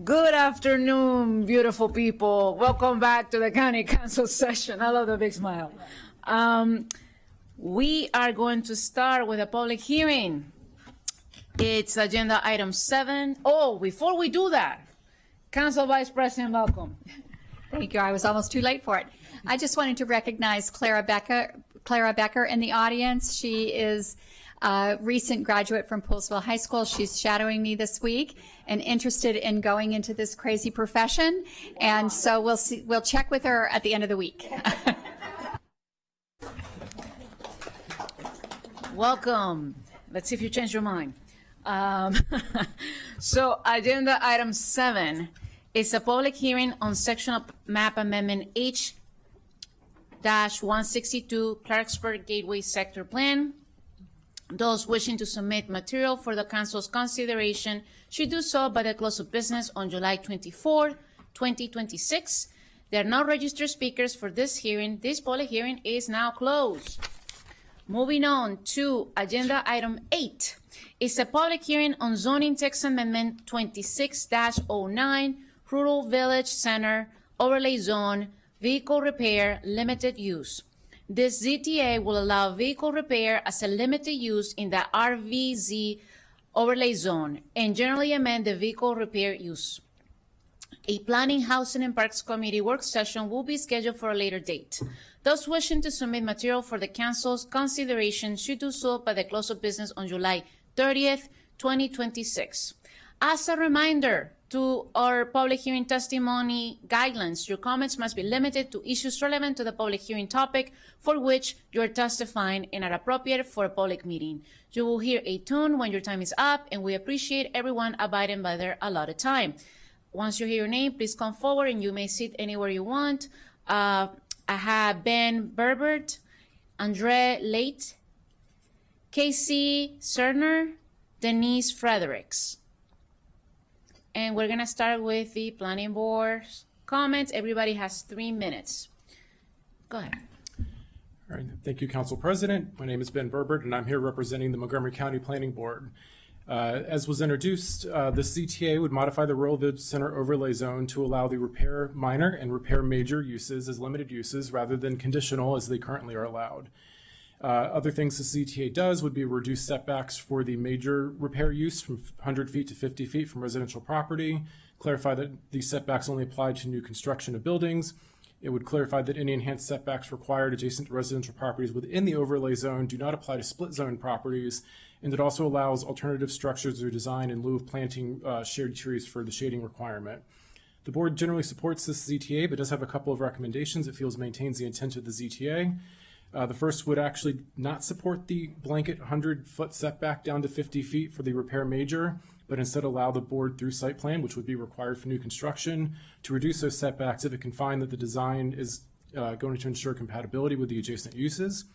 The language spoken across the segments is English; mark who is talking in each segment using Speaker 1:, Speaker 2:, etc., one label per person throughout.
Speaker 1: Good afternoon, beautiful people. Welcome back to the County Council session. I love the big smile. We are going to start with a public hearing. It's agenda item 7. Oh, before we do that, Council Vice President, welcome.
Speaker 2: Thank you. I was almost too late for it. I just wanted to recognize Clara Becker in the audience. She is a recent graduate from Poolesville High School. She's shadowing me this week and interested in going into this crazy profession. And so we'll check with her at the end of the week.
Speaker 1: Welcome. Let's see if you change your mind. So agenda item 7 is a public hearing on sectional map amendment H-162 Clarksburg Gateway Sector Plan. Those wishing to submit material for the council's consideration should do so by the close of business on July 24, 2026. There are no registered speakers for this hearing. This public hearing is now closed. Moving on to agenda item 8. It's a public hearing on zoning text amendment 26-09, Rural Village Center Overlay Zone, Vehicle Repair, Limited Use. This ZTA will allow vehicle repair as a limited use in the RVZ overlay zone and generally amend the vehicle repair use. A Planning, Housing, and Parks Committee work session will be scheduled for a later date. Those wishing to submit material for the council's consideration should do so by the close of business on July 30th, 2026. As a reminder to our public hearing testimony guidelines, your comments must be limited to issues relevant to the public hearing topic for which you are testifying and are appropriate for a public meeting. You will hear a tone when your time is up, and we appreciate everyone abiding by their allotted time. Once you hear your name, please come forward and you may sit anywhere you want. I have Ben Berbert, Andre Late, Casey Cerner, Denise Fredericks. And we're gonna start with the planning board's comments. Everybody has 3 minutes. Go ahead.
Speaker 3: All right, thank you, Council President. My name is Ben Berbert, and I'm here representing the Montgomery County Planning Board. As was introduced, the CTA would modify the Rural Village Center overlay zone to allow the repair minor and repair major uses as limited uses rather than conditional as they currently are allowed. Other things the CTA does would be reduce setbacks for the major repair use from 100 feet to 50 feet from residential property, clarify that these setbacks only apply to new construction of buildings. It would clarify that any enhanced setbacks required adjacent to residential properties within the overlay zone do not apply to split zone properties, and it also allows alternative structures or design in lieu of planting shade trees for the shading requirement. The board generally supports this ZTA, but does have a couple of recommendations it feels maintains the intent of the ZTA. The first would actually not support the blanket 100-foot setback down to 50 feet for the repair major, but instead allow the board through site plan, which would be required for new construction, to reduce those setbacks if it can find that the design is going to ensure compatibility with the adjacent uses.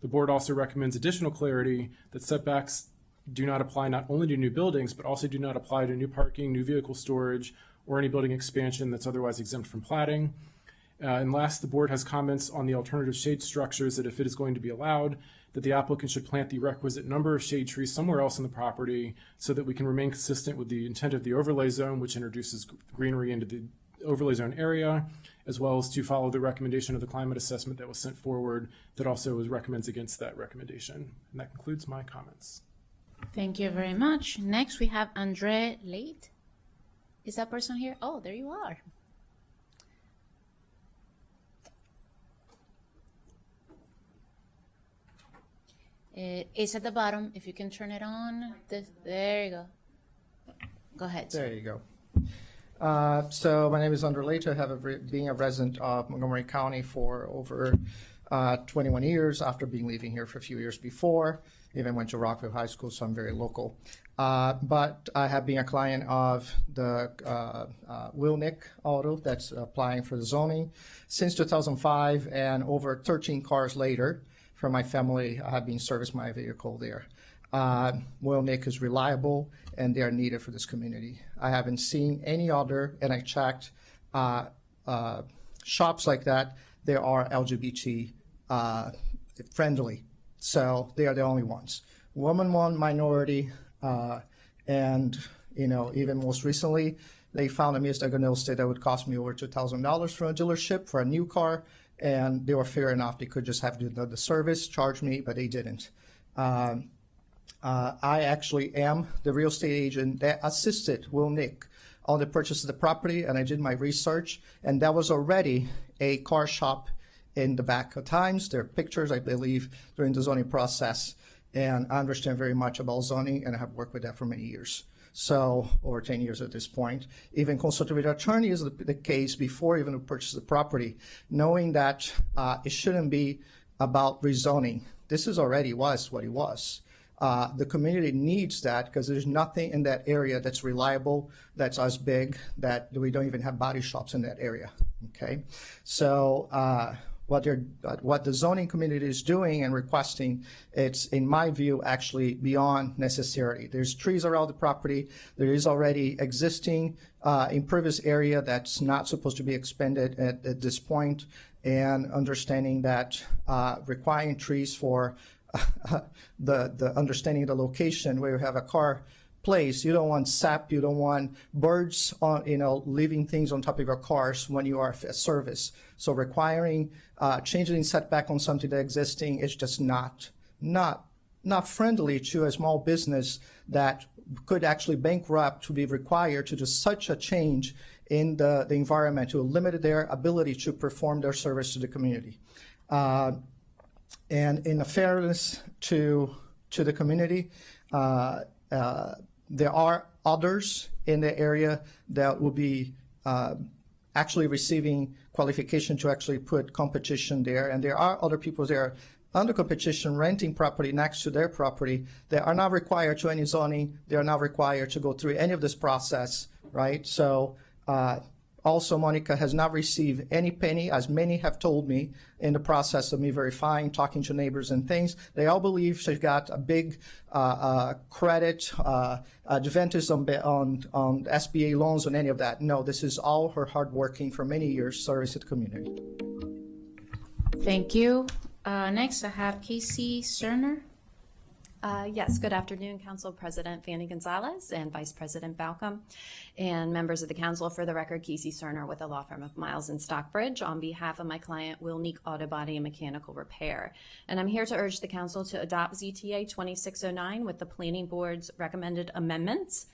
Speaker 3: The board also recommends additional clarity that setbacks do not apply not only to new buildings, but also do not apply to new parking, new vehicle storage, or any building expansion that's otherwise exempt from platting. And last, the board has comments on the alternative shade structures that if it is going to be allowed, that the applicant should plant the requisite number of shade trees somewhere else in the property so that we can remain consistent with the intent of the overlay zone, which introduces greenery into the overlay zone area, as well as to follow the recommendation of the climate assessment that was sent forward that also recommends against that recommendation. And that concludes my comments.
Speaker 1: Thank you very much. Next, we have Andre Late. Is that person here? Oh, there you are. It is at the bottom. If you can turn it on, there you go. Go ahead.
Speaker 4: There you go. So my name is Andre Late. I have being a resident of Montgomery County for over 21 years after living here for a few years before. Even went to Rockville High School, so I'm very local. But I have been a client of the Wilnick Auto that's applying for the zoning since 2005, and over 13 cars later, for my family, I have been serviced my vehicle there. Wilnick is reliable, and they are needed for this community. I haven't seen any other, and I checked shops like that. They are LGBT friendly, so they are the only ones. Woman one minority, and even most recently, they found a Mr. Agnostic that would cost me over $2,000 from a dealership for a new car, and they were fair enough. They could just have the service, charge me, but they didn't. I actually am the real estate agent that assisted Will Nick on the purchase of the property, and I did my research, and that was already a car shop in the back of times. There are pictures, I believe, during the zoning process, and I understand very much about zoning, and I have worked with that for many years. So, over 10 years at this point. Even consulted with attorney is the case before even to purchase the property, knowing that it shouldn't be about rezoning. This is already was what it was. The community needs that because there's nothing in that area that's reliable, that's as big, that we don't even have body shops in that area, okay? So what the zoning community is doing and requesting, it's, in my view, actually beyond necessity. There's trees around the property. There is already existing impervious area that's not supposed to be expanded at this point, and understanding that requiring trees for the understanding of the location where you have a car place, you don't want sap, you don't want birds on, leaving things on top of your cars when you are a service. So requiring changing setback on something that's existing is just not friendly to a small business that could actually bankrupt to be required to do such a change in the environment to limit their ability to perform their service to the community. And in a fairness to the community, there are others in the area that will be actually receiving qualification to actually put competition there. And there are other people there under competition renting property next to their property that are not required to any zoning. They are not required to go through any of this process, right? So also, Monica has not received any penny, as many have told me in the process of me verifying, talking to neighbors and things. They all believe she got a big credit advantage on SBA loans and any of that. No, this is all her hard working for many years, service to the community.
Speaker 1: Thank you. Next, I have Casey Cerner.
Speaker 5: Yes, good afternoon, Council President Fanny Gonzalez and Vice President Balcom, and members of the Council. For the record, Casey Cerner with the law firm of Miles and Stockbridge on behalf of my client, Wilneek Auto Body and Mechanical Repair. And I'm here to urge the Council to adopt ZTA 2609 with the Planning Board's recommended amendments.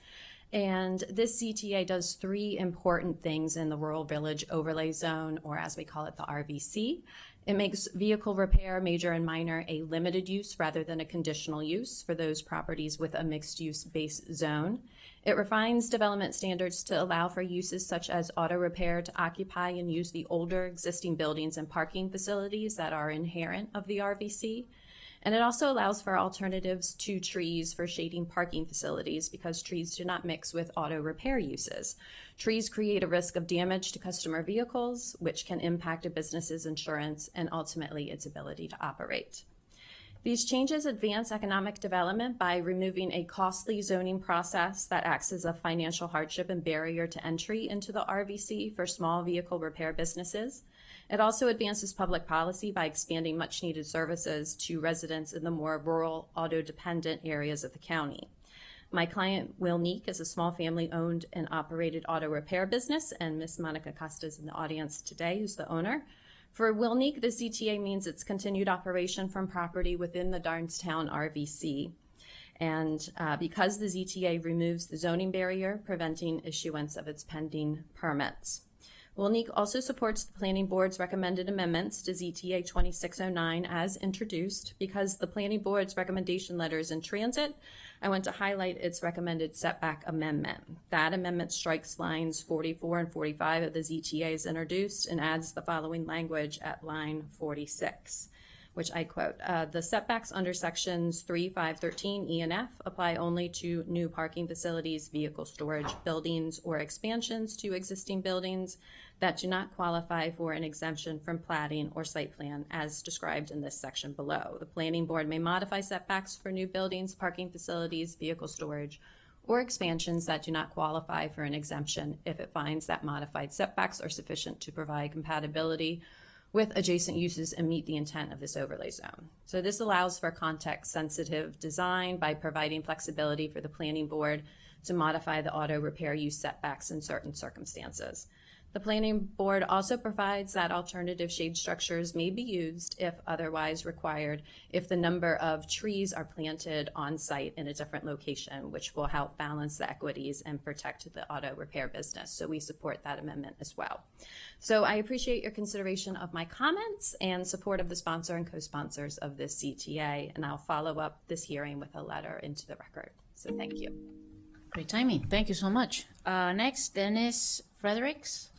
Speaker 5: And this ZTA does three important things in the Rural Village Overlay Zone, or as we call it, the RVC. It makes vehicle repair, major and minor, a limited use rather than a conditional use for those properties with a mixed-use base zone. It refines development standards to allow for uses such as auto repair to occupy and use the older existing buildings and parking facilities that are inherent of the RVC. And it also allows for alternatives to trees for shading parking facilities because trees do not mix with auto repair uses. Trees create a risk of damage to customer vehicles, which can impact a business's insurance and ultimately its ability to operate. These changes advance economic development by removing a costly zoning process that acts as a financial hardship and barrier to entry into the RVC for small vehicle repair businesses. It also advances public policy by expanding much-needed services to residents in the more rural, auto-dependent areas of the county. My client, Wilneek, is a small family-owned and operated auto repair business, and Miss Monica Costa is in the audience today, who's the owner. For Wilneek, the ZTA means its continued operation from property within the Darnestown RVC. And because the ZTA removes the zoning barrier, preventing issuance of its pending permits. Wilneek also supports the Planning Board's recommended amendments to ZTA 2609 as introduced. Because the Planning Board's recommendation letter is in transit, I want to highlight its recommended setback amendment. That amendment strikes lines 44 and 45 of the ZTA as introduced and adds the following language at line 46, which I quote, the setbacks under sections 3, 5, 13, E and F apply only to new parking facilities, vehicle storage buildings, or expansions to existing buildings that do not qualify for an exemption from platting or site plan as described in this section below. The Planning Board may modify setbacks for new buildings, parking facilities, vehicle storage, or expansions that do not qualify for an exemption if it finds that modified setbacks are sufficient to provide compatibility with adjacent uses and meet the intent of this overlay zone. So this allows for context-sensitive design by providing flexibility for the Planning Board to modify the auto repair use setbacks in certain circumstances. The planning board also provides that alternative shade structures may be used if otherwise required if the number of trees are planted on site in a different location, which will help balance the equities and protect the auto repair business. So we support that amendment as well. So I appreciate your consideration of my comments and support of the sponsor and co-sponsors of this CTA, and I'll follow up this hearing with a letter into the record. So thank you.
Speaker 1: Great timing. Thank you so much. Next, Dennis Fredericks.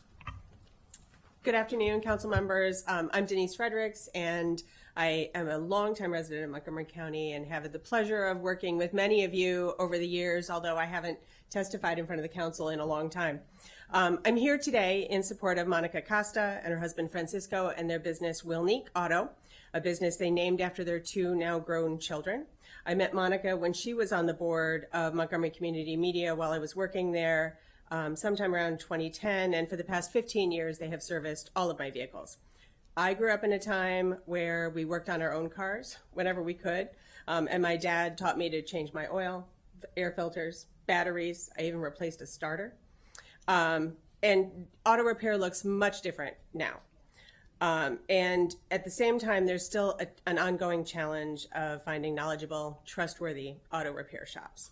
Speaker 6: Good afternoon, council members. I'm Denise Fredericks, and I am a longtime resident of Montgomery County and have had the pleasure of working with many of you over the years, although I haven't testified in front of the council in a long time. I'm here today in support of Monica Costa and her husband Francisco and their business Wilneek Auto, a business they named after their two now grown children. I met Monica when she was on the board of Montgomery Community Media while I was working there. Sometime around 2010, and for the past 15 years, they have serviced all of my vehicles. I grew up in a time where we worked on our own cars whenever we could, and my dad taught me to change my oil, air filters, batteries. I even replaced a starter. And auto repair looks much different now. And at the same time, there's still an ongoing challenge of finding knowledgeable, trustworthy auto repair shops.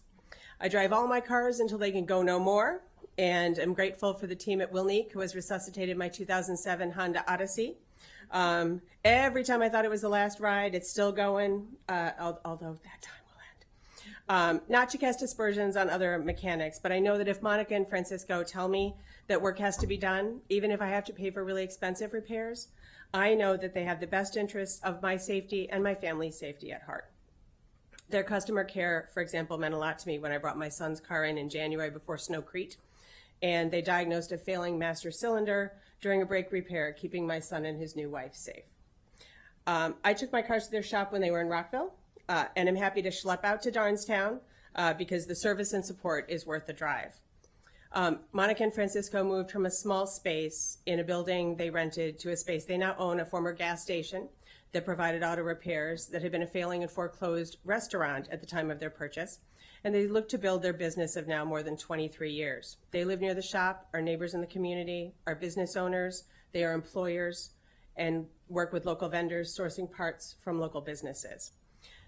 Speaker 6: I drive all my cars until they can go no more, and I'm grateful for the team at Wilneek who has resuscitated my 2007 Honda Odyssey. Every time I thought it was the last ride, it's still going, although that time will end. Not to cast aspersions on other mechanics, but I know that if Monica and Francisco tell me that work has to be done, even if I have to pay for really expensive repairs, I know that they have the best interests of my safety and my family's safety at heart. Their customer care, for example, meant a lot to me when I brought my son's car in January before Snowcrete, and they diagnosed a failing master cylinder during a brake repair, keeping my son and his new wife safe. I took my cars to their shop when they were in Rockville, and I'm happy to schlep out to Darnestown because the service and support is worth the drive. Monica and Francisco moved from a small space in a building they rented to a space they now own, a former gas station that provided auto repairs that had been a failing and foreclosed restaurant at the time of their purchase. And they look to build their business of now more than 23 years. They live near the shop, are neighbors in the community, are business owners, they are employers, and work with local vendors sourcing parts from local businesses.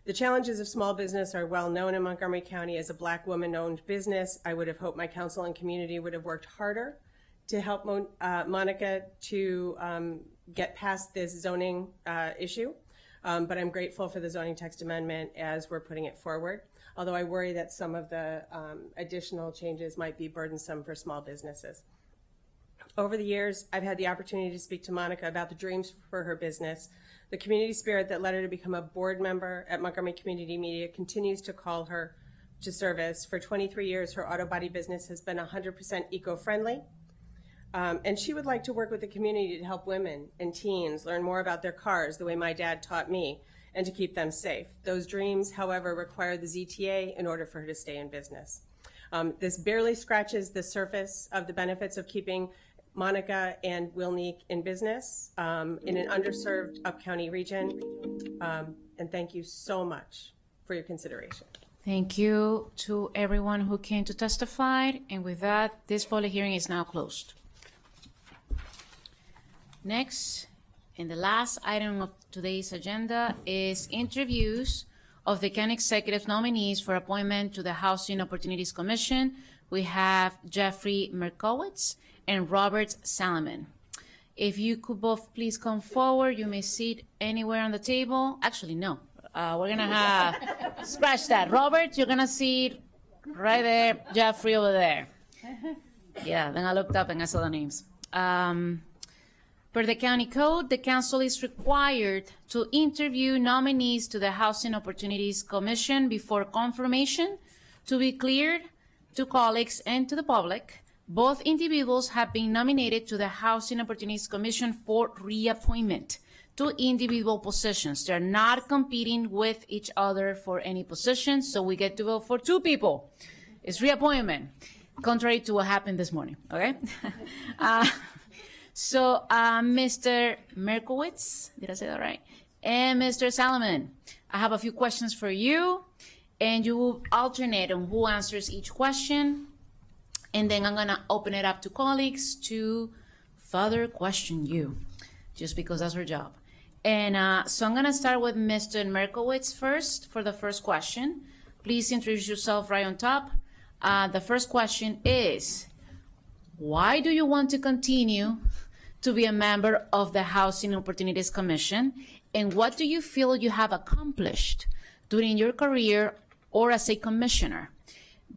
Speaker 6: The challenges of small business are well known in Montgomery County. As a Black woman-owned business, I would have hoped my council and community would have worked harder to help Monica to get past this zoning issue. But I'm grateful for the zoning text amendment as we're putting it forward, although I worry that some of the additional changes might be burdensome for small businesses. Over the years, I've had the opportunity to speak to Monica about the dreams for her business. The community spirit that led her to become a board member at Montgomery Community Media continues to call her to service. For 23 years, her auto body business has been 100% eco-friendly. And she would like to work with the community to help women and teens learn more about their cars the way my dad taught me, and to keep them safe. Those dreams, however, require the ZTA in order for her to stay in business. This barely scratches the surface of the benefits of keeping Monica and Wilneek in business in an underserved up-county region. And thank you so much for your consideration.
Speaker 1: Thank you to everyone who came to testify. And with that, this public hearing is now closed. Next, and the last item of today's agenda is interviews of the county executive nominees for appointment to the Housing Opportunities Commission. We have Jeffrey Merkowitz and Robert Salomon. If you could both please come forward, you may sit anywhere on the table. Actually, no, we're gonna scratch that. Robert, you're gonna sit right there, Jeffrey over there. Yeah, then I looked up and I saw the names. Per the county code, the council is required to interview nominees to the Housing Opportunities Commission before confirmation. To be cleared to colleagues and to the public, both individuals have been nominated to the Housing Opportunities Commission for reappointment to individual positions. They're not competing with each other for any position, so we get to vote for two people. It's reappointment, contrary to what happened this morning, okay? So, Mr. Merkowitz, did I say that right? And Mr. Salomon, I have a few questions for you. and you will alternate on who answers each question. And then I'm going to open it up to colleagues to further question you, just because that's our job. And so I'm going to start with Mr. Merkowitz first for the first question. Please introduce yourself right on top. The first question is, why do you want to continue to be a member of the Housing Opportunities Commission? And what do you feel you have accomplished during your career or as a commissioner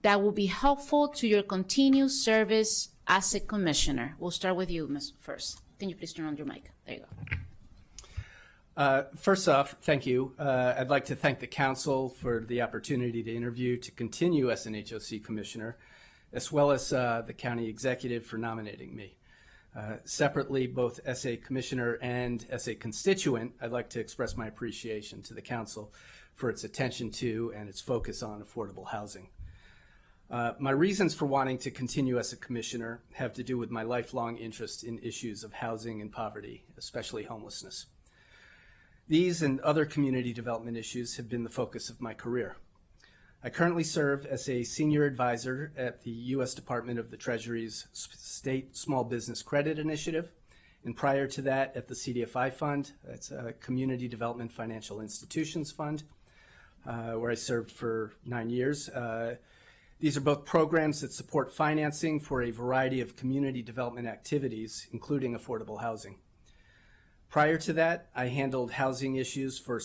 Speaker 1: that will be helpful to your continued service as a commissioner? We'll start with you, Ms. First. Can you please turn on your mic? There you go.
Speaker 7: First off, thank you. I'd like to thank the council for the opportunity to interview to continue as an HOC commissioner, as well as the county executive for nominating me. Separately, both as a commissioner and as a constituent, I'd like to express my appreciation to the council for its attention to and its focus on affordable housing. My reasons for wanting to continue as a commissioner have to do with my lifelong interest in issues of housing and poverty, especially homelessness. These and other community development issues have been the focus of my career. I currently serve as a senior advisor at the U.S. Department of the Treasury's State Small Business Credit Initiative, and prior to that at the CDFI Fund, that's a Community Development Financial Institutions Fund, where I served for 9 years. These are both programs that support financing for a variety of community development activities, including affordable housing. Prior to that, I handled housing issues for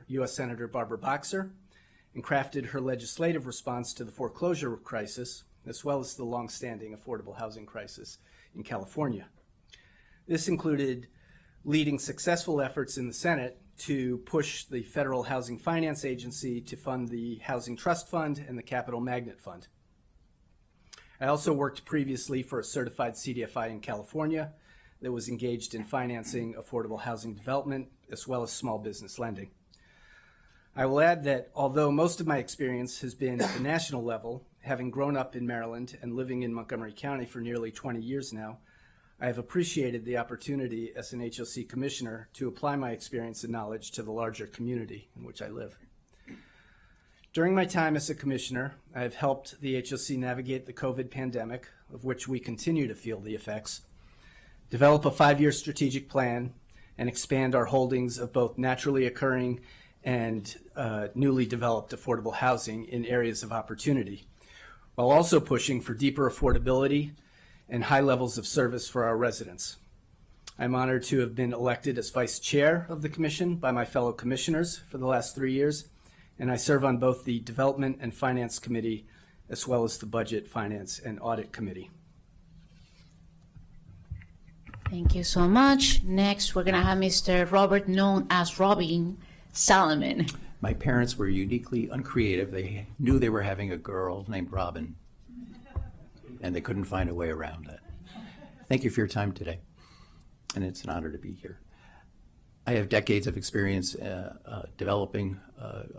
Speaker 7: U.S. Senator Barbara Boxer and crafted her legislative response to the foreclosure crisis, as well as the longstanding affordable housing crisis in California. This included leading successful efforts in the Senate to push the Federal Housing Finance Agency to fund the Housing Trust Fund and the Capital Magnet Fund. I also worked previously for a certified CDFI in California that was engaged in financing affordable housing development as well as small business lending. I will add that although most of my experience has been at the national level, having grown up in Maryland and living in Montgomery County for nearly 20 years now, I have appreciated the opportunity as an HOC commissioner to apply my experience and knowledge to the larger community in which I live. During my time as a commissioner, I have helped the HOC navigate the COVID pandemic, of which we continue to feel the effects, develop a 5-year strategic plan, and expand our holdings of both naturally occurring and newly developed affordable housing in areas of opportunity, while also pushing for deeper affordability and high levels of service for our residents. I'm honored to have been elected as vice chair of the commission by my fellow commissioners for the last 3 years, and I serve on both the Development and Finance Committee as well as the Budget, Finance, and Audit Committee.
Speaker 1: Thank you so much. Next, we're going to have Mr. Robert, known as Robin Solomon.
Speaker 8: My parents were uniquely uncreative. They knew they were having a girl named Robin, and they couldn't find a way around it. Thank you for your time today, and it's an honor to be here. I have decades of experience developing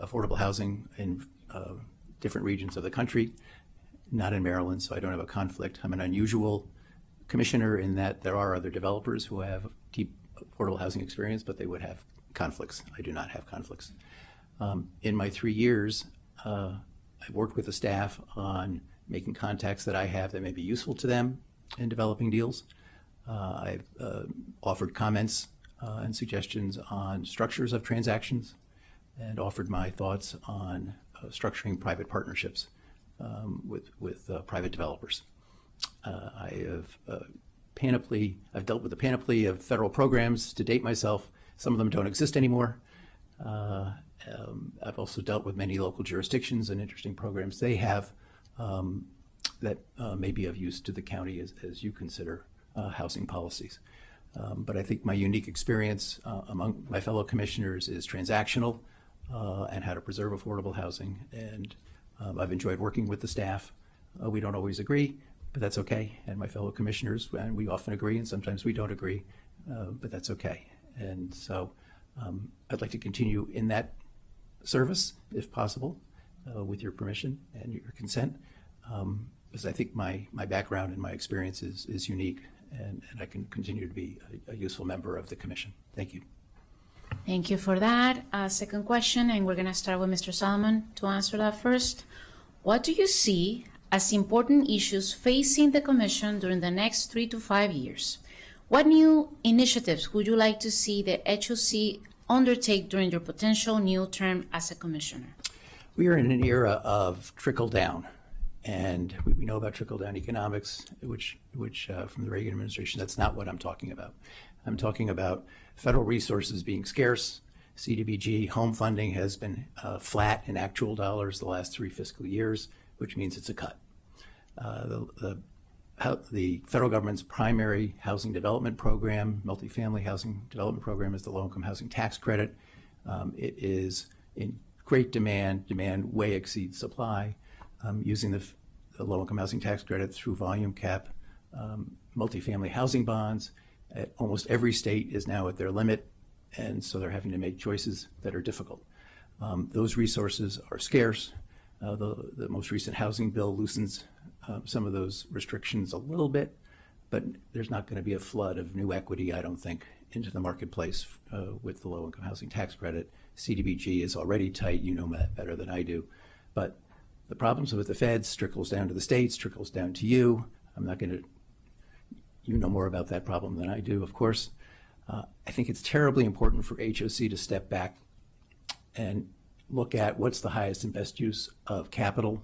Speaker 8: affordable housing in different regions of the country, not in Maryland, so I don't have a conflict. I'm an unusual commissioner in that there are other developers who have deep affordable housing experience, but they would have conflicts. I do not have conflicts. In my 3 years, I've worked with the staff on making contacts that I have that may be useful to them in developing deals. I've offered comments and suggestions on structures of transactions and offered my thoughts on structuring private partnerships with private developers. I've dealt with a panoply of federal programs to date myself. Some of them don't exist anymore. I've also dealt with many local jurisdictions and interesting programs they have that may be of use to the county as you consider housing policies. But I think my unique experience among my fellow commissioners is transactional and how to preserve affordable housing. And I've enjoyed working with the staff. We don't always agree, but that's okay. And my fellow commissioners, and we often agree, and sometimes we don't agree, but that's okay. And so I'd like to continue in that service, if possible, with your permission and your consent, because I think my background and my experience is unique, and I can continue to be a useful member of the commission. Thank you.
Speaker 1: Thank you for that. Second question, and we're going to start with Mr. Solomon to answer that first. What do you see as important issues facing the Commission during the next 3 to 5 years? What new initiatives would you like to see the HOC undertake during your potential new term as a Commissioner?
Speaker 8: We are in an era of trickle down, and we know about trickle down economics, which from the Reagan administration, that's not what I'm talking about. I'm talking about federal resources being scarce. CDBG home funding has been flat in actual dollars the last 3 fiscal years, which means it's a cut. The federal government's primary housing development program, multifamily housing development program, is the low-income housing tax credit. It is in great demand. Demand way exceeds supply. Using the low-income housing tax credit through volume cap, multifamily housing bonds. Almost every state is now at their limit, and so they're having to make choices that are difficult. Those resources are scarce. The most recent housing bill loosens some of those restrictions a little bit, but there's not going to be a flood of new equity, I don't think, into the marketplace with the low-income housing tax credit. CDBG is already tight, you know that better than I do. But the problems with the feds trickles down to the states, trickles down to you. I'm not going to, you know more about that problem than I do, of course. I think it's terribly important for HOC to step back and look at what's the highest and best use of capital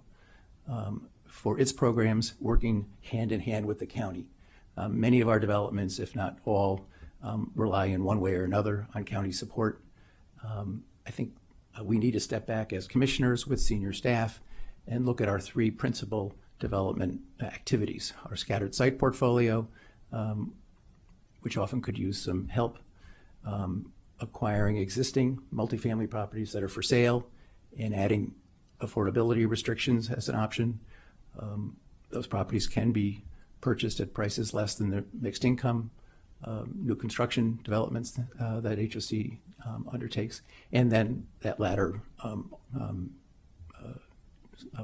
Speaker 8: for its programs, working hand in hand with the county. Many of our developments, if not all, rely in one way or another on county support. I think we need to step back as commissioners with senior staff and look at our 3 principal development activities. Our scattered site portfolio, which often could use some help, acquiring existing multifamily properties that are for sale and adding affordability restrictions as an option. Those properties can be purchased at prices less than their mixed income, new construction developments that HOC undertakes, and then that latter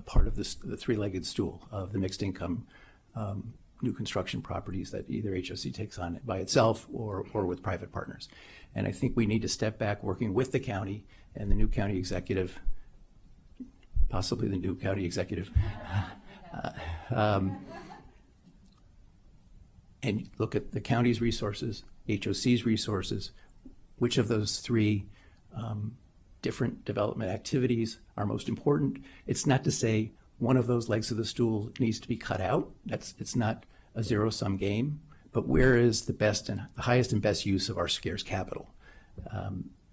Speaker 8: part of this, the 3-legged stool of the mixed income new construction properties that either HOC takes on by itself or with private partners. And I think we need to step back working with the county and the new county executive, possibly the new county executive, and look at the county's resources, HOC's resources, which of those 3 different development activities are most important. It's not to say one of those legs of the stool needs to be cut out. It's not a zero-sum game, but where is the best and the highest and best use of our scarce capital?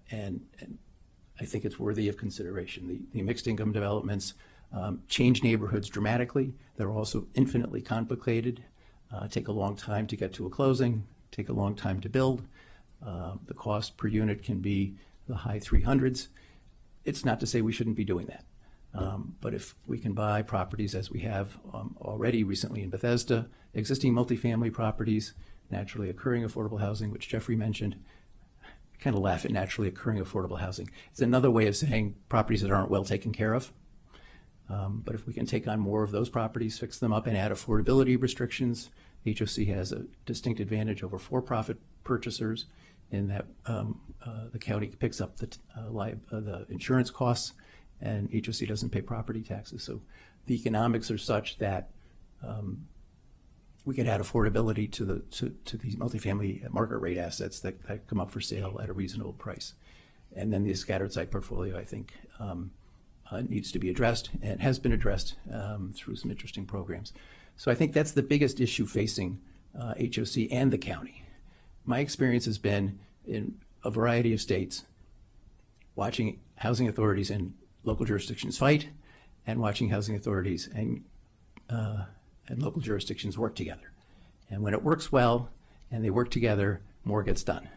Speaker 8: And I think it's worthy of consideration. The mixed income developments change neighborhoods dramatically. They're also infinitely complicated, take a long time to get to a closing, take a long time to build. The cost per unit can be the high 300s. It's not to say we shouldn't be doing that. But if we can buy properties, as we have already recently in Bethesda, existing multifamily properties, naturally occurring affordable housing, which Jeffrey mentioned, I kind of laugh at naturally occurring affordable housing. It's another way of saying properties that aren't well taken care of. But if we can take on more of those properties, fix them up, and add affordability restrictions, HOC has a distinct advantage over for-profit purchasers in that the county picks up the insurance costs, and HOC doesn't pay property taxes. So the economics are such that we can add affordability to these multifamily market rate assets that come up for sale at a reasonable price. And then the scattered site portfolio, I think, needs to be addressed and has been addressed through some interesting programs. So I think that's the biggest issue facing HOC and the county. My experience has been in a variety of states, watching housing authorities in local jurisdictions fight and watching housing authorities and local jurisdictions work together. And when it works well and they work together, more gets done.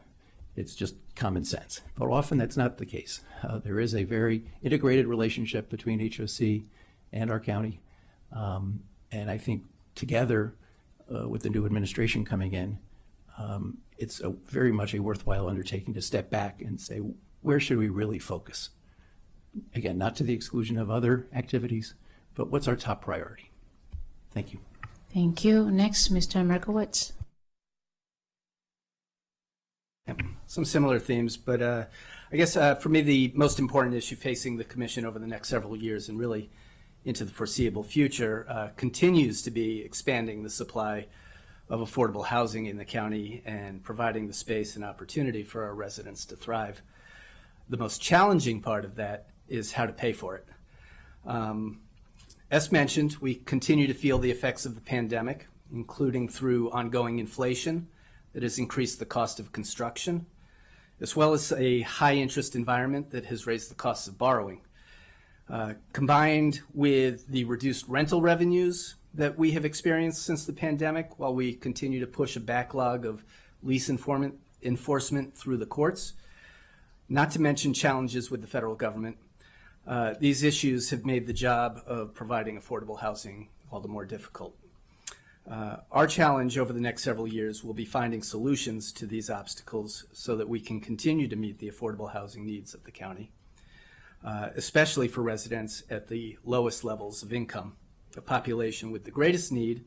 Speaker 8: It's just common sense. But often that's not the case. There is a very integrated relationship between HOC and our county. And I think together with the new administration coming in, it's very much a worthwhile undertaking to step back and say, where should we really focus? Again, not to the exclusion of other activities, but what's our top priority? Thank you.
Speaker 1: Thank you. Next, Mr. Merkowitz.
Speaker 7: Some similar themes, but I guess for me, the most important issue facing the Commission over the next several years and really into the foreseeable future continues to be expanding the supply of affordable housing in the county and providing the space and opportunity for our residents to thrive. The most challenging part of that is how to pay for it. As mentioned, we continue to feel the effects of the pandemic, including through ongoing inflation that has increased the cost of construction, as well as a high interest environment that has raised the costs of borrowing. Combined with the reduced rental revenues that we have experienced since the pandemic, while we continue to push a backlog of lease enforcement through the courts, not to mention challenges with the federal government, these issues have made the job of providing affordable housing all the more difficult. Our challenge over the next several years will be finding solutions to these obstacles so that we can continue to meet the affordable housing needs of the county, especially for residents at the lowest levels of income, a population with the greatest need,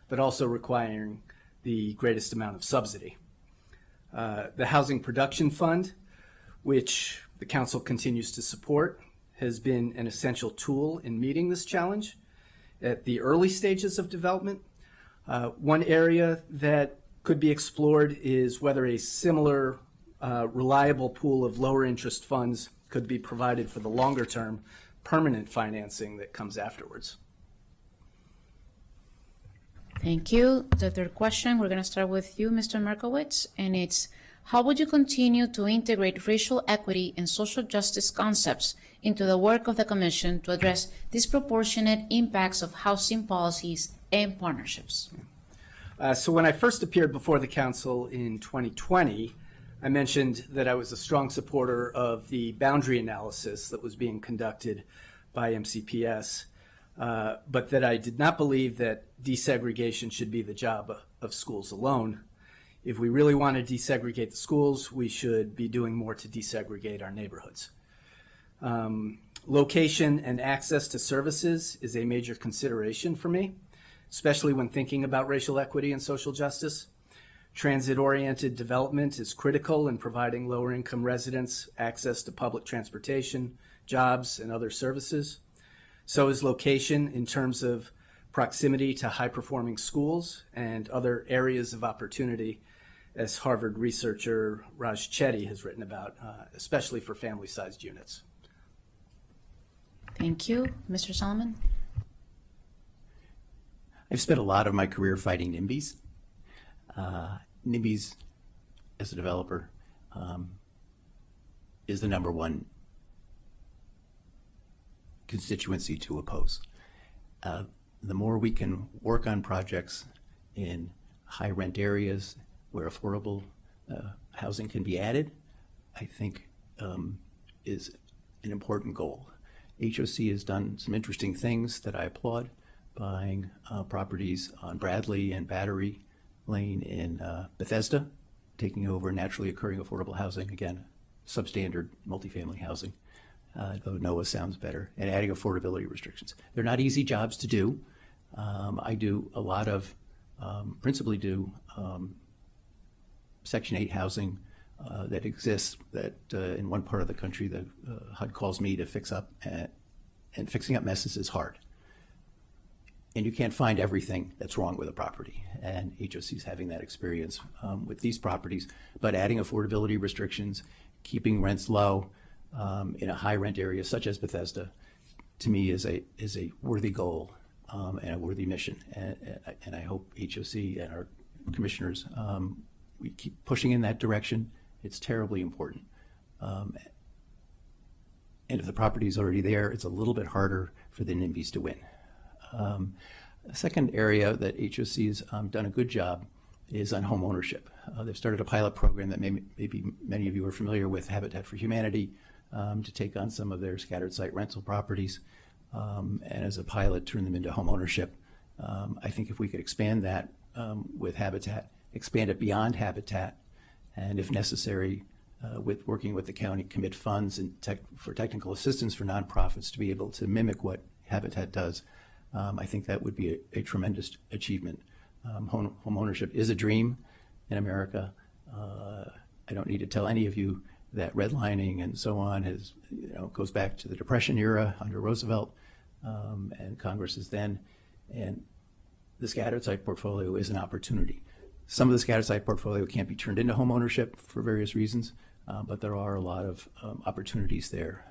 Speaker 7: but also requiring the greatest amount of subsidy. The Housing Production Fund, which the Council continues to support, has been an essential tool in meeting this challenge at the early stages of development. One area that could be explored is whether a similar reliable pool of lower interest funds could be provided for the longer term permanent financing that comes afterwards.
Speaker 1: Thank you. The third question, we're going to start with you, Mr. Markowitz, and it's, how would you continue to integrate racial equity and social justice concepts into the work of the Commission to address disproportionate impacts of housing policies and partnerships?
Speaker 7: So when I first appeared before the Council in 2020, I mentioned that I was a strong supporter of the boundary analysis that was being conducted by MCPS, but that I did not believe that desegregation should be the job of schools alone. If we really want to desegregate the schools, we should be doing more to desegregate our neighborhoods. Location and access to services is a major consideration for me, especially when thinking about racial equity and social justice. Transit-oriented development is critical in providing lower-income residents access to public transportation, jobs, and other services. So is location in terms of proximity to high-performing schools and other areas of opportunity, as Harvard researcher Raj Chetty has written about, especially for family-sized units.
Speaker 1: Thank you. Mr. Solomon?
Speaker 8: I've spent a lot of my career fighting NIMBYs. NIMBYs, as a developer, is the number one constituency to oppose. The more we can work on projects in high rent areas where affordable housing can be added, I think is an important goal. HOC has done some interesting things that I applaud, buying properties on Bradley and Battery Lane in Bethesda, taking over naturally occurring affordable housing, again, substandard multifamily housing, though NOAA sounds better, and adding affordability restrictions. They're not easy jobs to do. I do a lot of, principally do Section 8 housing that exists that in one part of the country that HUD calls me to fix up, and fixing up messes is hard. And you can't find everything that's wrong with a property. And HOC is having that experience with these properties, but adding affordability restrictions, keeping rents low in a high rent area such as Bethesda, to me is a worthy goal and a worthy mission. And I hope HOC and our commissioners, we keep pushing in that direction. It's terribly important. And if the property is already there, it's a little bit harder for the NIMBYs to win. A second area that HOC has done a good job is on home ownership. They've started a pilot program that maybe many of you are familiar with, Habitat for Humanity, to take on some of their scattered site rental properties and as a pilot turn them into home ownership. I think if we could expand that with Habitat, expand it beyond Habitat, and if necessary, with working with the county, commit funds and for technical assistance for nonprofits to be able to mimic what Habitat does. I think that would be a tremendous achievement. Home ownership is a dream in America. I don't need to tell any of you that redlining and so on goes back to the Depression era under Roosevelt and Congress's then. And the scattered site portfolio is an opportunity. Some of the scattered site portfolio can't be turned into home ownership for various reasons, but there are a lot of opportunities there.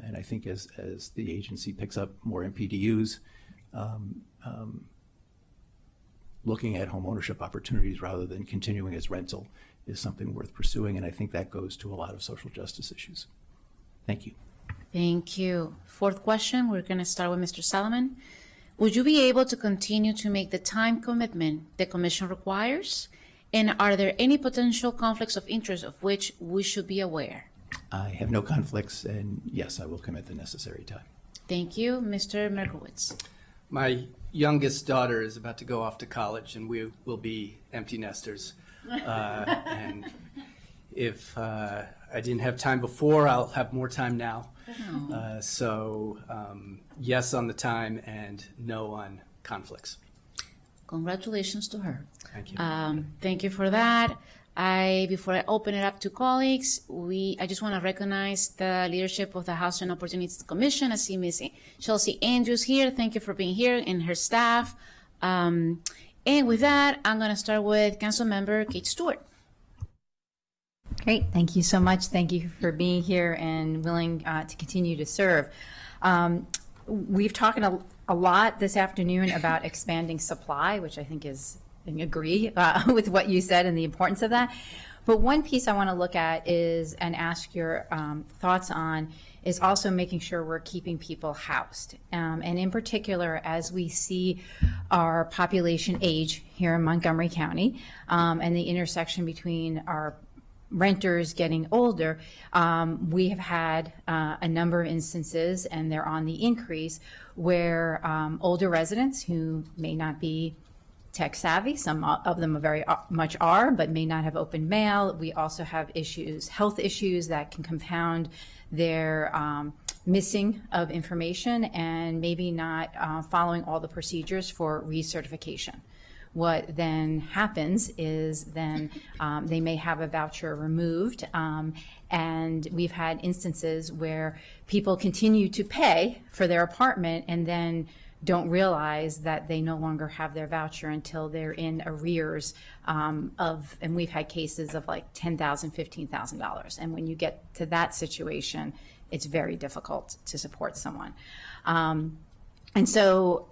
Speaker 8: And I think as the agency picks up more MPDUs, looking at home ownership opportunities rather than continuing as rental is something worth pursuing, and I think that goes to a lot of social justice issues. Thank you.
Speaker 1: Thank you. Fourth question, we're going to start with Mr. Solomon. Would you be able to continue to make the time commitment the commission requires? And are there any potential conflicts of interest of which we should be aware?
Speaker 8: I have no conflicts, and yes, I will commit the necessary time.
Speaker 1: Thank you. Mr. Merkowitz.
Speaker 7: My youngest daughter is about to go off to college, and we will be empty nesters. And if I didn't have time before, I'll have more time now. So yes on the time and no on conflicts.
Speaker 1: Congratulations to her.
Speaker 7: Thank you.
Speaker 1: Thank you for that. Before I open it up to colleagues, I just want to recognize the leadership of the House and Opportunities Commission. I see Ms. Chelsea Andrews here. Thank you for being here, and her staff. And with that, I'm going to start with Councilmember Kate Stewart.
Speaker 9: Great. Thank you so much. Thank you for being here and willing to continue to serve. We've talked a lot this afternoon about expanding supply, which I think is, I agree with what you said and the importance of that. But one piece I want to look at is, and ask your thoughts on, is also making sure we're keeping people housed. And in particular, as we see our population age here in Montgomery County and the intersection between our renters getting older, we have had a number of instances, and they're on the increase, where older residents who may not be tech savvy, some of them very much are, but may not have open mail. We also have health issues that can compound their missing of information and maybe not following all the procedures for recertification. What then happens is then they may have a voucher removed, and we've had instances where people continue to pay for their apartment and then don't realize that they no longer have their voucher until they're in arrears and we've had cases of like $10,000, $15,000. And when you get to that situation, it's very difficult to support someone. And so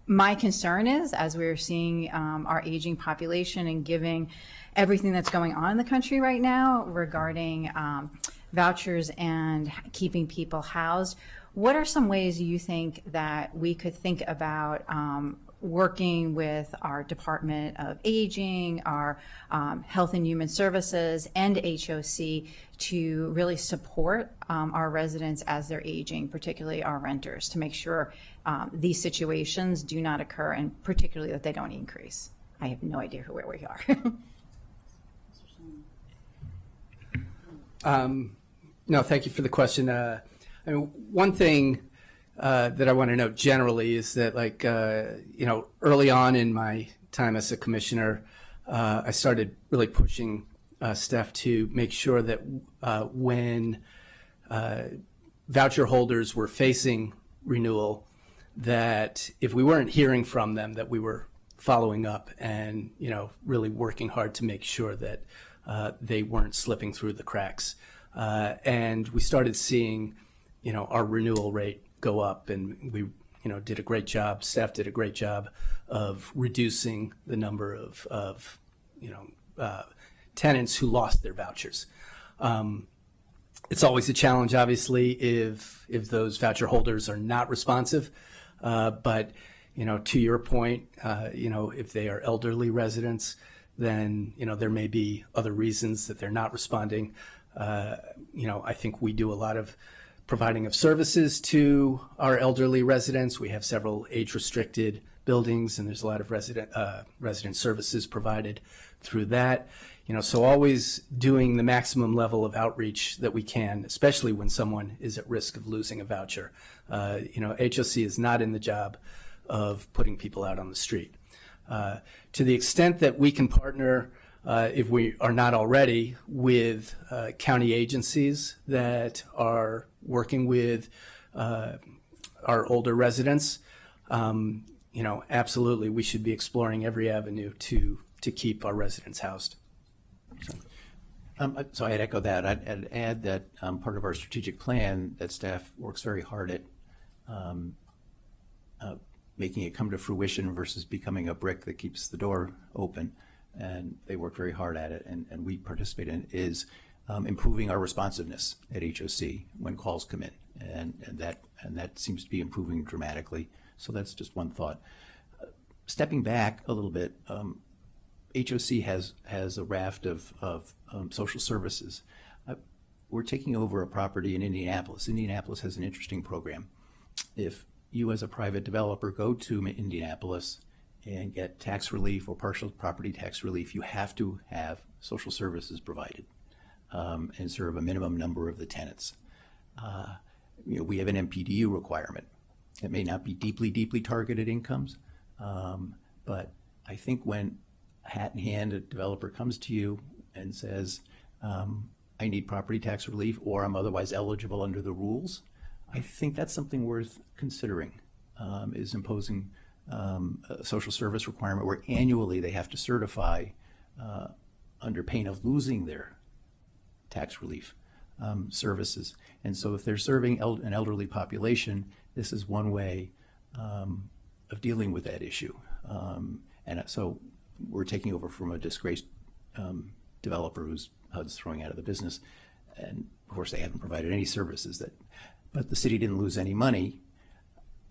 Speaker 9: my concern is, as we're seeing our aging population and giving everything that's going on in the country right now regarding vouchers and keeping people housed, what are some ways you think that we could think about working with our Department of Aging, our Health and Human Services, and HOC to really support our residents as they're aging, particularly our renters, to make sure these situations do not occur, and particularly that they don't increase? I have no idea where we are.
Speaker 7: No, thank you for the question. I mean, one thing that I want to note generally is that, like, early on in my time as a commissioner, I started really pushing staff to make sure that when voucher holders were facing renewal, that if we weren't hearing from them, that we were following up and, really working hard to make sure that they weren't slipping through the cracks. And we started seeing our renewal rate go up, and we, did a great job. Staff did a great job of reducing the number of tenants who lost their vouchers. It's always a challenge, obviously, if those voucher holders are not responsive. But to your point, if they are elderly residents, then there may be other reasons that they're not responding. I think we do a lot of providing of services to our elderly residents. We have several age-restricted buildings, and there's a lot of resident services provided through that. So always doing the maximum level of outreach that we can, especially when someone is at risk of losing a voucher. HOC is not in the job of putting people out on the street. To the extent that we can partner if we are not already, with county agencies that are working with our older residents. Absolutely, we should be exploring every avenue to keep our residents housed.
Speaker 8: So I'd echo that. I'd add that part of our strategic plan that staff works very hard at making it come to fruition versus becoming a brick that keeps the door open. And they work very hard at it, and we participate in, is improving our responsiveness at HOC when calls come in. And that seems to be improving dramatically. So that's just one thought. Stepping back a little bit, HOC has a raft of social services. We're taking over a property in Indianapolis. Indianapolis has an interesting program. If you as a private developer go to Indianapolis and get tax relief or partial property tax relief, you have to have social services provided and serve a minimum number of the tenants. We have an MPDU requirement. It may not be deeply targeted incomes, but I think when hat in hand a developer comes to you and says, I need property tax relief or I'm otherwise eligible under the rules, I think that's something worth considering, is imposing a social service requirement where annually they have to certify under pain of losing their tax relief services. And so if they're serving an elderly population, this is one way of dealing with that issue. And so we're taking over from a disgraced developer whose HUD's throwing out of the business. And of course they haven't provided any services but the city didn't lose any money.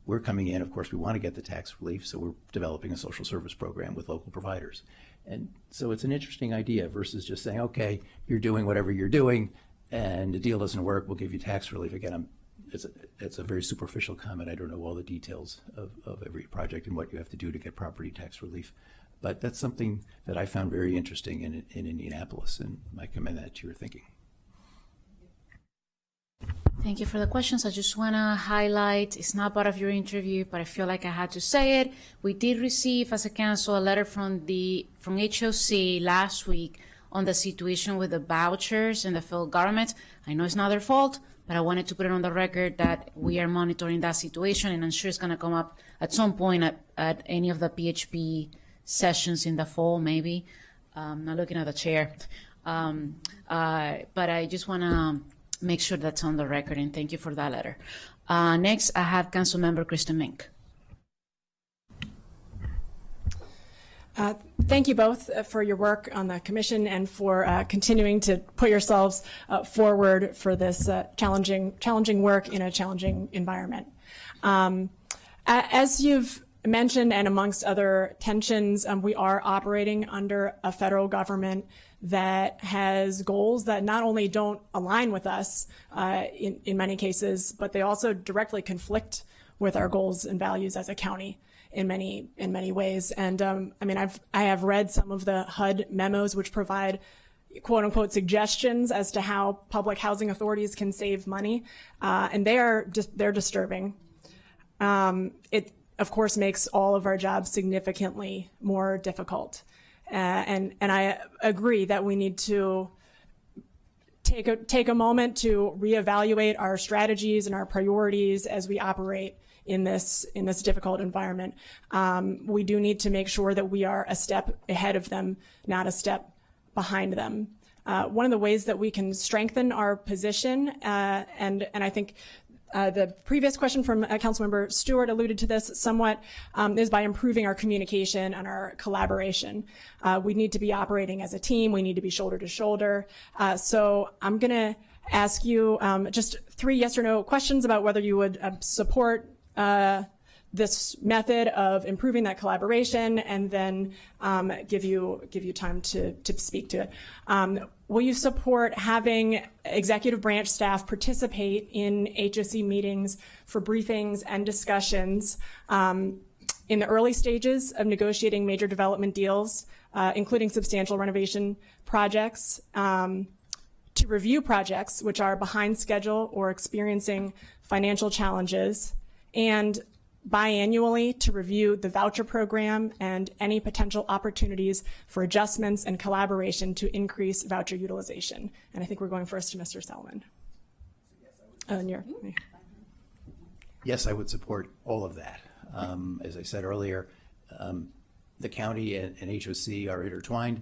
Speaker 8: We're coming in, of course, we want to get the tax relief, so we're developing a social service program with local providers. And so it's an interesting idea versus just saying, okay, you're doing whatever you're doing, and the deal doesn't work, we'll give you tax relief. Again, it's a very superficial comment. I don't know all the details of every project and what you have to do to get property tax relief. But that's something that I found very interesting in Indianapolis, and I commend that to your thinking.
Speaker 1: Thank you for the questions. I just want to highlight, it's not part of your interview, but I feel like I had to say it. We did receive, as a council, a letter from HOC last week on the situation with the vouchers and the federal government. I know it's not their fault, but I wanted to put it on the record that we are monitoring that situation, and I'm sure it's going to come up at some point at any of the PHP sessions in the fall, maybe. Not looking at the chair. But I just want to make sure that's on the record, and thank you for that letter. Next, I have Councilmember Kristen Mink.
Speaker 10: Thank you both for your work on the commission and for continuing to put yourselves forward for this challenging work in a challenging environment. As you've mentioned, and amongst other tensions, we are operating under a federal government that has goals that not only don't align with us in many cases, but they also directly conflict with our goals and values as a county in many ways. And I have read some of the HUD memos which provide quote unquote suggestions as to how public housing authorities can save money, and they're disturbing. It of course makes all of our jobs significantly more difficult. And I agree that we need to take a moment to reevaluate our strategies and our priorities as we operate in this difficult environment. We do need to make sure that we are a step ahead of them, not a step behind them. One of the ways that we can strengthen our position, and I think the previous question from Councilmember Stewart alluded to this somewhat, is by improving our communication and our collaboration. We need to be operating as a team. We need to be shoulder to shoulder. So I'm going to ask you just 3 yes or no questions about whether you would support this method of improving that collaboration, and then give you time to speak to it. Will you support having executive branch staff participate in HOC meetings for briefings and discussions in the early stages of negotiating major development deals, including substantial renovation projects, to review projects which are behind schedule or experiencing financial challenges, and biannually to review the voucher program and any potential opportunities for adjustments and collaboration to increase voucher utilization. And I think we're going first to Mr. Selman.
Speaker 8: Yes, I would support all of that. As I said earlier, the county and HOC are intertwined.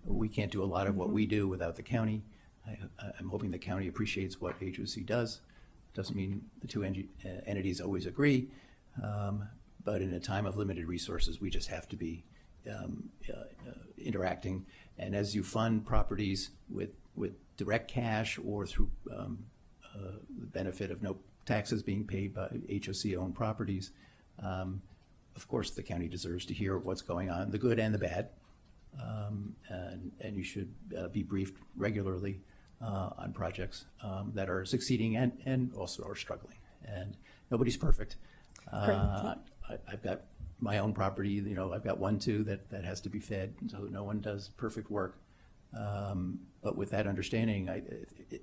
Speaker 8: We can't do a lot of what we do without the county. I'm hoping the county appreciates what HOC does. Doesn't mean the two entities always agree, but in a time of limited resources, we just have to be interacting. And as you fund properties with direct cash or through the benefit of no taxes being paid by HOC-owned properties, of course, the county deserves to hear what's going on, the good and the bad, and you should be briefed regularly on projects that are succeeding and also are struggling. And nobody's perfect. I've got my own property, I've got one too that has to be fed, so no one does perfect work. But with that understanding,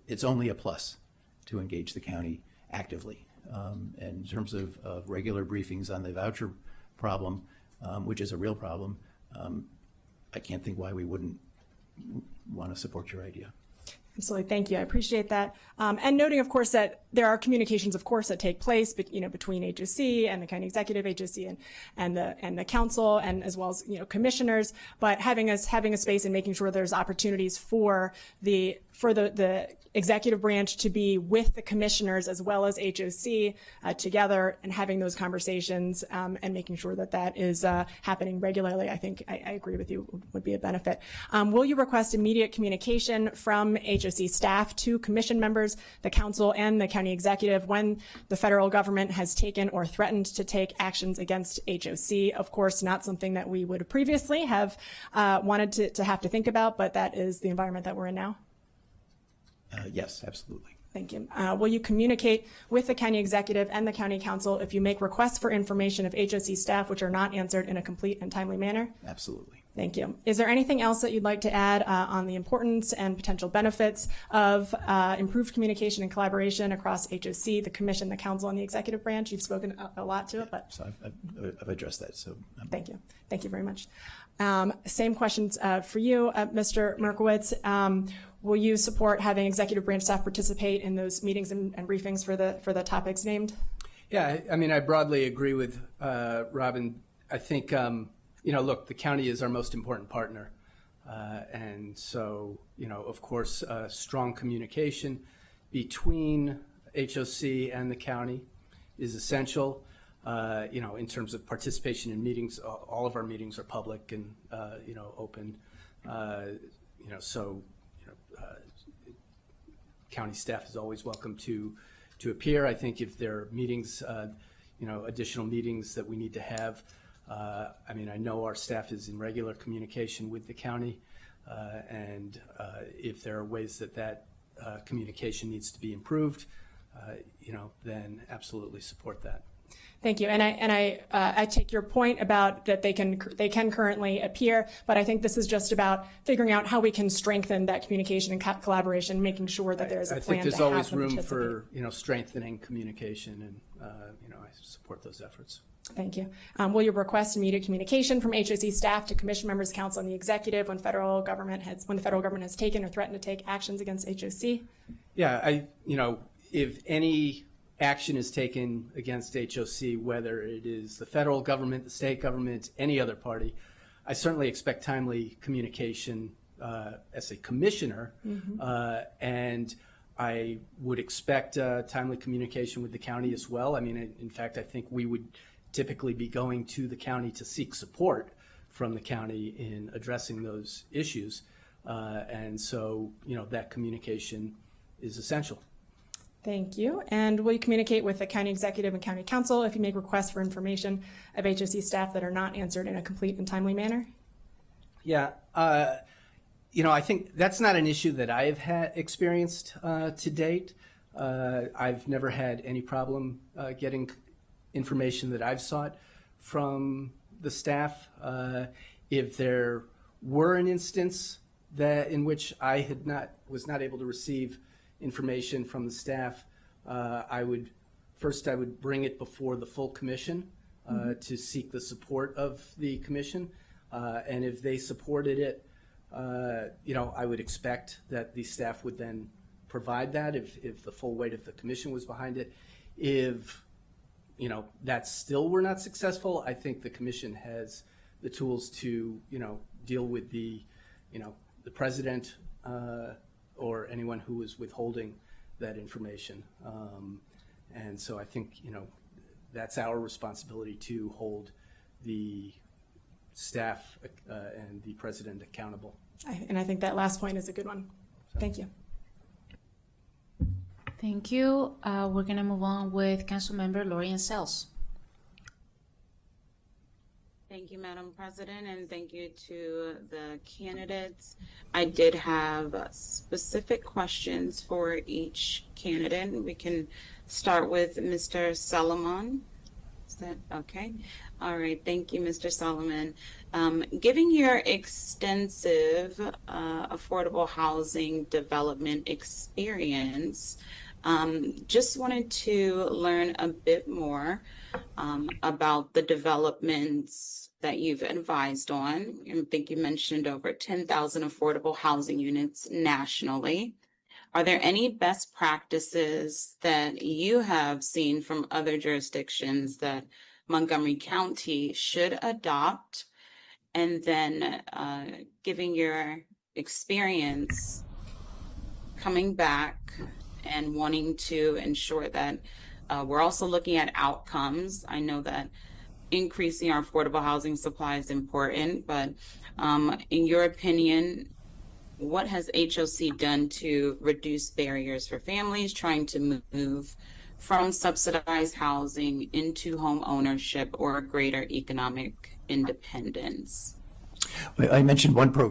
Speaker 8: it's only a plus to engage the county actively. And in terms of regular briefings on the voucher problem, which is a real problem, I can't think why we wouldn't want to support your idea.
Speaker 10: Absolutely. Thank you. I appreciate that. And noting, of course, that there are communications, of course, that take place, between HOC and the county executive, HOC and the council, and as well as, commissioners, but having a space and making sure there's opportunities for the executive branch to be with the commissioners as well as HOC together and having those conversations and making sure that is happening regularly, I think I agree with you, would be a benefit. Will you request immediate communication from HOC staff to commission members, the council, and the county executive when the federal government has taken or threatened to take actions against HOC? Of course, not something that we would previously have wanted to have to think about, but that is the environment that we're in now.
Speaker 8: Yes, absolutely.
Speaker 10: Thank you. Will you communicate with the county executive and the county council if you make requests for information of HOC staff which are not answered in a complete and timely manner?
Speaker 8: Absolutely.
Speaker 10: Thank you. Is there anything else that you'd like to add on the importance and potential benefits of improved communication and collaboration across HOC, the commission, the council, and the executive branch? You've spoken a lot to it, but
Speaker 8: So I've addressed that. So
Speaker 10: thank you. Thank you very much. Same questions for you, Mr. Merkowitz. Will you support having executive branch staff participate in those meetings and briefings for the topics named?
Speaker 7: Yeah, I mean, I broadly agree with Robin. I think, look, the county is our most important partner. And so, of course, strong communication between HOC and the county is essential. In terms of participation in meetings, all of our meetings are public and, open. County staff is always welcome to appear. I think if there are meetings, additional meetings that we need to have, I know our staff is in regular communication with the county, and if there are ways that communication needs to be improved, then absolutely support that.
Speaker 10: Thank you. And I take your point about that they can currently appear, but I think this is just about figuring out how we can strengthen that communication and collaboration, making sure that there is a plan.
Speaker 7: I think there's
Speaker 10: to
Speaker 7: always
Speaker 10: have them
Speaker 7: room
Speaker 10: participate.
Speaker 7: for strengthening communication, and I support those efforts.
Speaker 10: Thank you. Will you request immediate communication from HOC staff to commission members, council, and the executive when the federal government has taken or threatened to take actions against HOC?
Speaker 7: Yeah, if any action is taken against HOC, whether it is the federal government, the state government, any other party, I certainly expect timely communication as a commissioner, and I would expect timely communication with the county as well. In fact, I think we would typically be going to the county to seek support from the county in addressing those issues, and so that communication is essential.
Speaker 10: Thank you. And will you communicate with the county executive and county council if you make requests for information of HOC staff that are not answered in a complete and timely manner?
Speaker 7: Yeah, I think that's not an issue that I have had experienced to date. I've never had any problem getting information that I've sought from the staff. If there were an instance in which I was not able to receive information from the staff, I would bring it before the full commission to seek the support of the commission. And if they supported it, I would expect that the staff would then provide that if the full weight of the commission was behind it. If, that still were not successful, I think the commission has the tools to, deal with the president or anyone who is withholding that information. And so I think, that's our responsibility to hold the staff and the president accountable.
Speaker 10: And I think that last point is a good one. Thank you.
Speaker 1: Thank you. We're going to move on with Councilmember Lori Sells.
Speaker 11: Thank you, Madam President, and thank you to the candidates. I did have specific questions for each candidate. We can start with Mr. Solomon. Is that okay? All right. Thank you, Mr. Solomon. Given your extensive affordable housing development experience, just wanted to learn a bit more about the developments that you've advised on. I think you mentioned over 10,000 affordable housing units nationally. Are there any best practices that you have seen from other jurisdictions that Montgomery County should adopt? And then giving your experience coming back and wanting to ensure that we're also looking at outcomes. I know that increasing our affordable housing supply is important, but in your opinion, what has HOC done to reduce barriers for families trying to move from subsidized housing into home ownership or greater economic independence?
Speaker 8: I mentioned one program